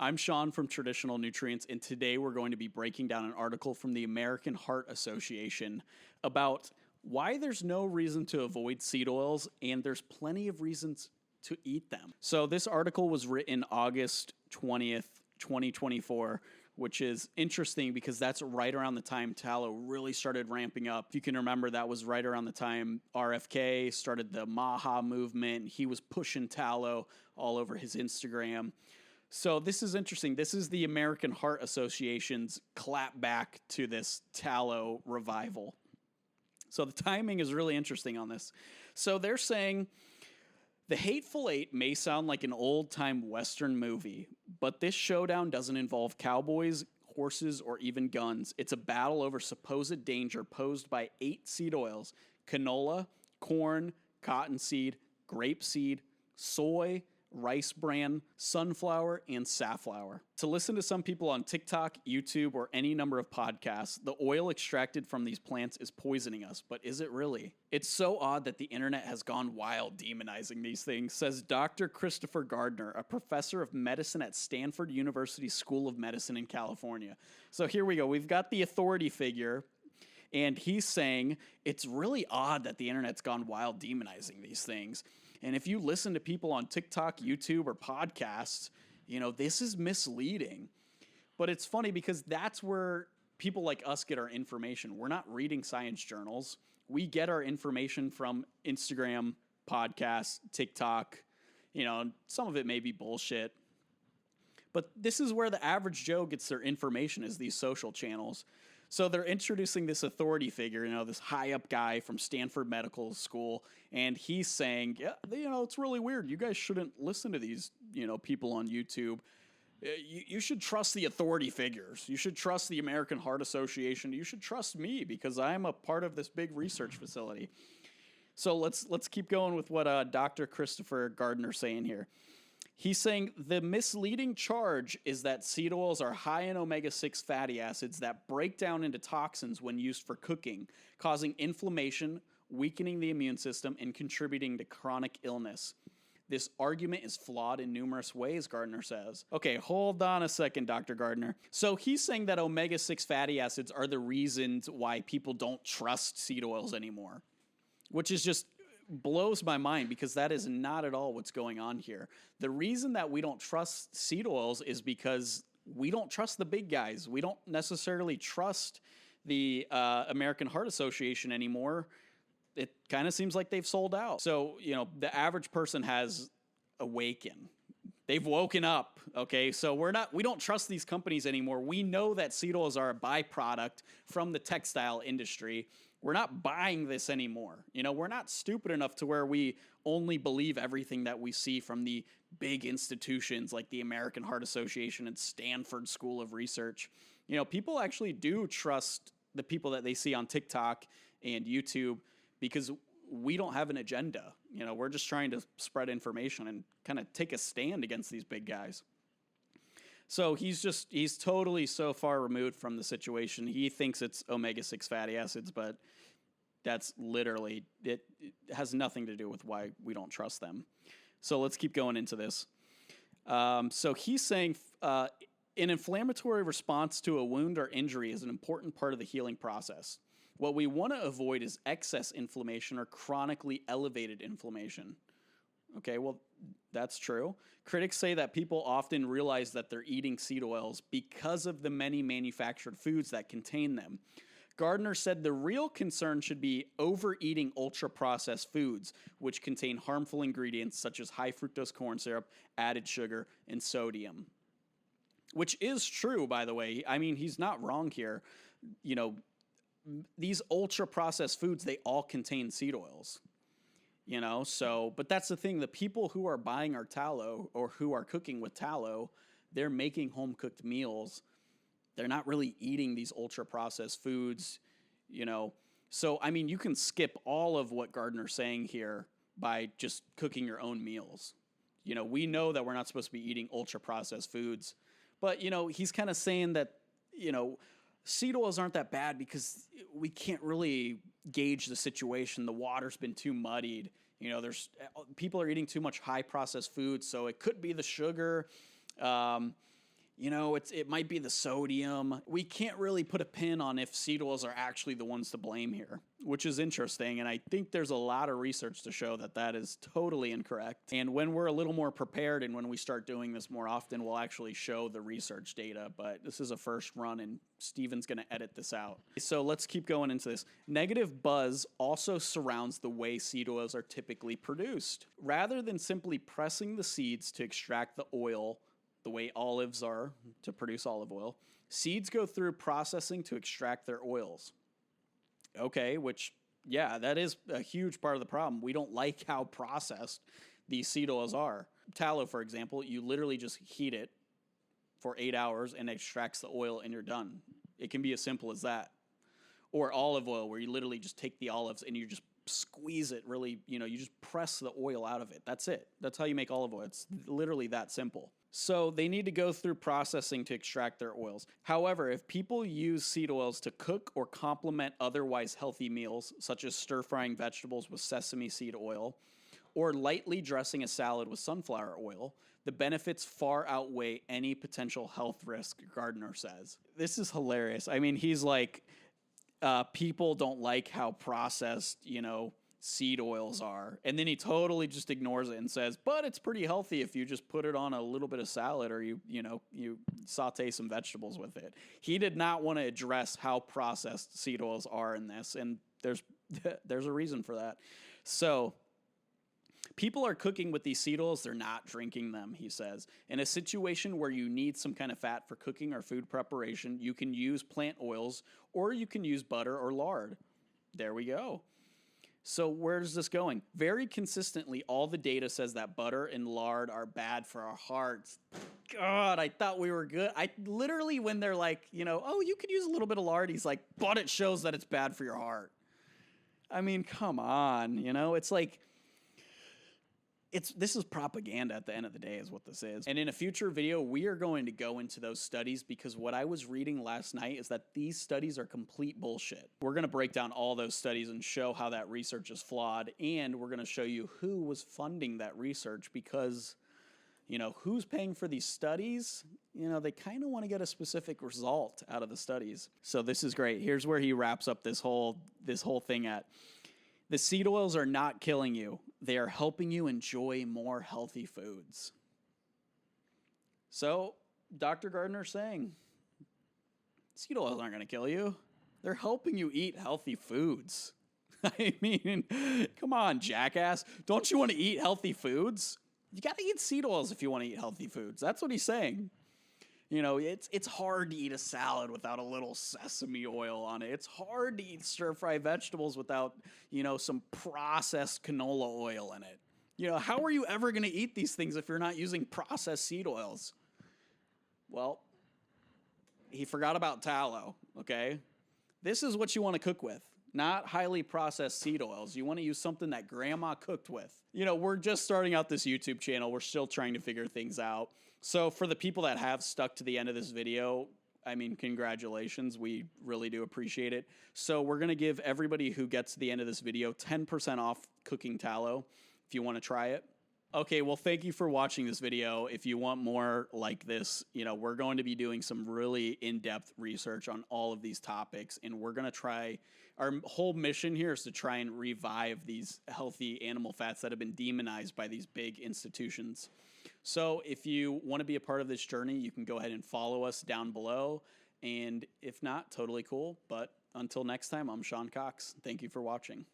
I'm Sean from Traditional Nutrients, and today we're going to be breaking down an article from the American Heart Association about why there's no reason to avoid seed oils and there's plenty of reasons to eat them. So this article was written August 20th, 2024, which is interesting because that's right around the time tallow really started ramping up. If you can remember, that was right around the time RFK started the Maha movement. He was pushing tallow all over his Instagram. So this is interesting. This is the American Heart Association's clap back to this tallow revival. So the timing is really interesting on this. So they're saying The Hateful Eight may sound like an old-time Western movie, but this showdown doesn't involve cowboys, horses, or even guns. It's a battle over supposed danger posed by 8 seed oils: canola, corn, cottonseed, grapeseed, soy, rice bran, sunflower, and safflower. To listen to some people on TikTok, YouTube, or any number of podcasts, the oil extracted from these plants is poisoning us, but is it really? It's so odd that the internet has gone wild demonizing these things, says Dr. Christopher Gardner, a professor of medicine at Stanford University School of Medicine in California. So here we go. We've got the authority figure, and he's saying it's really odd that the internet's gone wild demonizing these things. And if you listen to people on TikTok, YouTube, or podcasts, this is misleading. But it's funny because that's where people like us get our information. We're not reading science journals. We get our information from Instagram, podcasts, TikTok. Some of it may be bullshit. But this is where the average Joe gets their information, is these social channels. So they're introducing this authority figure, this high-up guy from Stanford Medical School, and he's saying, it's really weird. You guys shouldn't listen to these, people on YouTube. You should trust the authority figures. You should trust the American Heart Association. You should trust me because I'm a part of this big research facility. So let's keep going with what Dr. Christopher Gardner's saying here. He's saying the misleading charge is that seed oils are high in omega-6 fatty acids that break down into toxins when used for cooking, causing inflammation, weakening the immune system, and contributing to chronic illness. This argument is flawed in numerous ways, Gardner says. Okay, hold on a second, Dr. Gardner. So he's saying that omega-6 fatty acids are the reasons why people don't trust seed oils anymore, which is just blows my mind because that is not at all what's going on here. The reason that we don't trust seed oils is because we don't trust the big guys. We don't necessarily trust the American Heart Association anymore. It kind of seems like they've sold out. So, the average person has awakened. They've woken up, okay? So we don't trust these companies anymore. We know that seed oils are a byproduct from the textile industry. We're not buying this anymore. We're not stupid enough to where we only believe everything that we see from the big institutions like the American Heart Association and Stanford School of Research. People actually do trust the people that they see on TikTok and YouTube because we don't have an agenda. We're just trying to spread information and kind of take a stand against these big guys. So he's totally so far removed from the situation. He thinks it's omega-6 fatty acids, but that's literally, it has nothing to do with why we don't trust them. So let's keep going into this. So he's saying an inflammatory response to a wound or injury is an important part of the healing process. What we want to avoid is excess inflammation or chronically elevated inflammation. Okay, well, that's true. Critics say that people often realize that they're eating seed oils because of the many manufactured foods that contain them. Gardner said the real concern should be overeating ultra-processed foods, which contain harmful ingredients such as high fructose corn syrup, added sugar, and sodium. Which is true, by the way. I mean, he's not wrong here. These ultra-processed foods, they all contain seed oils. But that's the thing. The people who are buying our tallow or who are cooking with tallow, they're making home-cooked meals. They're not really eating these ultra-processed foods, So, you can skip all of what Gardner's saying here by just cooking your own meals. We know that we're not supposed to be eating ultra-processed foods. But, he's kind of saying that, seed oils aren't that bad because we can't really gauge the situation. The water's been too muddied. People are eating too much high processed food, so it could be the sugar. it might be the sodium. We can't really put a pin on if seed oils are actually the ones to blame here, which is interesting. And I think there's a lot of research to show that that is totally incorrect. And when we're a little more prepared and when we start doing this more often, we'll actually show the research data. But this is a first run, and Steven's going to edit this out. So let's keep going into this. Negative buzz also surrounds the way seed oils are typically produced. Rather than simply pressing the seeds to extract the oil, the way olives are to produce olive oil, seeds go through processing to extract their oils. Okay, which, yeah, that is a huge part of the problem. We don't like how processed these seed oils are. Tallow, for example, you literally just heat it for 8 hours and it extracts the oil and you're done. It can be as simple as that. Or olive oil, where you literally just take the olives and you just squeeze it really, you just press the oil out of it. That's it. That's how you make olive oil. It's literally that simple. So they need to go through processing to extract their oils. However, if people use seed oils to cook or complement otherwise healthy meals, such as stir-frying vegetables with sesame seed oil, or lightly dressing a salad with sunflower oil, the benefits far outweigh any potential health risk, Gardner says. This is hilarious. I mean, he's like, people don't like how processed, seed oils are. And then he totally just ignores it and says, but it's pretty healthy if you just put it on a little bit of salad or you saute some vegetables with it. He did not want to address how processed seed oils are in this. And there's a reason for that. So people are cooking with these seed oils. They're not drinking them, he says. In a situation where you need some kind of fat for cooking or food preparation, you can use plant oils or you can use butter or lard. There we go. So where's this going? Very consistently, all the data says that butter and lard are bad for our hearts. God, I thought we were good. I literally, when they're like, oh, you could use a little bit of lard, he's like, but it shows that it's bad for your heart. I mean, come on, it's like, this is propaganda at the end of the day is what this is. And in a future video, we are going to go into those studies because what I was reading last night is that these studies are complete bullshit. We're going to break down all those studies and show how that research is flawed. And we're going to show you who was funding that research because, who's paying for these studies? They kind of want to get a specific result out of the studies. So this is great. Here's where he wraps up this whole thing at. The seed oils are not killing you. They are helping you enjoy more healthy foods. So, Dr. Gardner's saying, seed oils aren't going to kill you. They're helping you eat healthy foods. I mean, come on, jackass. Don't you want to eat healthy foods? You got to eat seed oils if you want to eat healthy foods. That's what he's saying. It's hard to eat a salad without a little sesame oil on it. It's hard to eat stir-fry vegetables without, some processed canola oil in it. How are you ever going to eat these things if you're not using processed seed oils? Well, he forgot about tallow, okay? This is what you want to cook with, not highly processed seed oils. You want to use something that grandma cooked with. We're just starting out this YouTube channel. We're still trying to figure things out. So for the people that have stuck to the end of this video, I mean, congratulations. We really do appreciate it. So we're going to give everybody who gets to the end of this video 10% off cooking tallow if you want to try it. Okay, well, thank you for watching this video. If you want more like this, we're going to be doing some really in-depth research on all of these topics, and we're going to try, our whole mission here is to try and revive these healthy animal fats that have been demonized by these big institutions. So if you want to be a part of this journey, you can go ahead and follow us down below, and if not, totally cool. But until next time, I'm Sean Cox. Thank you for watching.